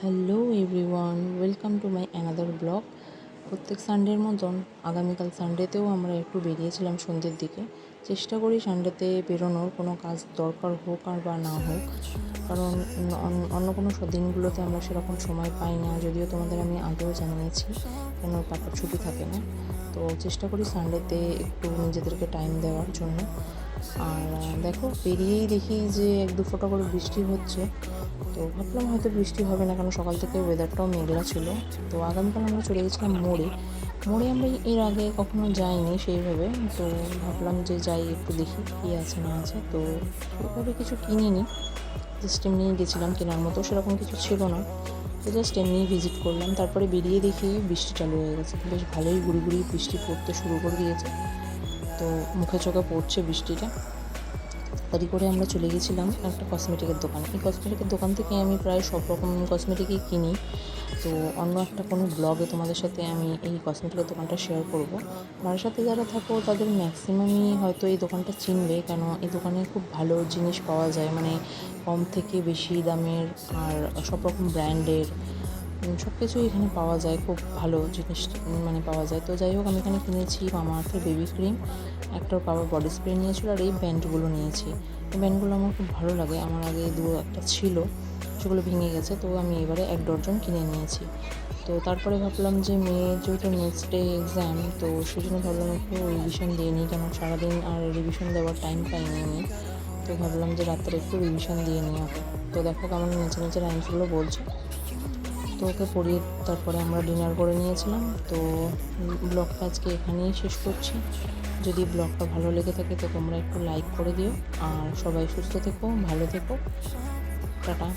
Hello everyone, welcome to my another blog. প্রত্যেক সানডের মতন আগামীকাল সানডেতেও আমরা একটু বেরিয়েছিলাম সন্ধ্যের দিকে। চেষ্টা করি সানডেতে বেরোনোর, কোনো কাজ দরকার হোক আর বা না হোক, কারণ অন্য কোনো দিনগুলোতে আমরা সেরকম সময় পাই না। যদিও তোমাদের আমি আগেও জানিয়েছি, কেন পাপার ছুটি থাকে না। তো চেষ্টা করি সানডেতে একটু নিজেদেরকে টাইম দেওয়ার জন্য। আর দেখো, বেরিয়েই দেখি যে এক দু ফোঁটা করে বৃষ্টি হচ্ছে। তো ভাবলাম হয়তো বৃষ্টি হবে না, কারণ সকাল থেকে ওয়েদারটাও মেঘলা ছিল। তো আগামীকাল আমরা চলে গেছিলাম মোড়ে। আমরা এর আগে কখনো যাইনি সেইভাবে। তো ভাবলাম যে যাই, একটু দেখি কী আছে না আছে। তো সেভাবে কিছু কিনিনি, জাস্ট এমনিই গেছিলাম, কেনার মতো সেরকম কিছু ছিল না। তো জাস্ট এমনিই ভিজিট করলাম। তারপরে বেরিয়ে দেখি বৃষ্টি চালু হয়ে গেছে, বেশ ভালোই গুঁড়ি গুঁড়ি বৃষ্টি পড়তে শুরু করে দিয়েছে। তো মুখে চোখে পড়ছে বৃষ্টিটা। তাড়াতাড়ি করে আমরা চলে গেছিলাম একটা কসমেটিকের দোকানে। এই কসমেটিকের দোকান থেকে আমি প্রায় সব রকম কসমেটিকই কিনি। তো অন্য একটা কোনো ব্লগে তোমাদের সাথে আমি এই কসমেটিকের দোকানটা শেয়ার করব। আমার সাথে যারা থাকো তাদের ম্যাক্সিমামই হয়তো এই দোকানটা চিনবে, কেন এই দোকানে খুব ভালো জিনিস পাওয়া যায়, মানে কম থেকে বেশি দামের আর সব রকম ব্র্যান্ডের সব কিছুই এখানে পাওয়া যায়। খুব ভালো জিনিস মানে পাওয়া যায়। তো যাই হোক, আমি এখানে কিনেছি মামাআর্থের বেবি ক্রিম, একটা বাবা বডি স্প্রে নিয়েছিল, আর এই ব্যান্ডগুলো নিয়েছি। এই ব্যান্ডগুলো আমার খুব ভালো লাগে। আমার আগে একটা ছিল, সেগুলো ভেঙে গেছে। তো আমি এবারে 1 ডজন কিনে নিয়েছি। তো তারপরে ভাবলাম যে মেয়ের যেহেতু নেক্সট ডে এক্সাম, তো সেই জন্য ভাবলাম একটু রিভিশন দিয়ে নিই, কেন সারাদিন আর রিভিশন দেওয়ার টাইম পাইনি আমি। তো ভাবলাম যে রাত্রে একটু রিভিশন দিয়ে নিই ওকে। তো দেখো কেমন নিচে নিচে রাইমসগুলো বলছে। তো ওকে পড়িয়ে তারপরে আমরা ডিনার করে নিয়েছিলাম। তো ব্লগটা আজকে এখানেই শেষ করছি। যদি ব্লগটা ভালো লেগে থাকে তো তোমরা একটু লাইক করে দিও, আর সবাই সুস্থ থেকো, ভালো থেকো, টাটা।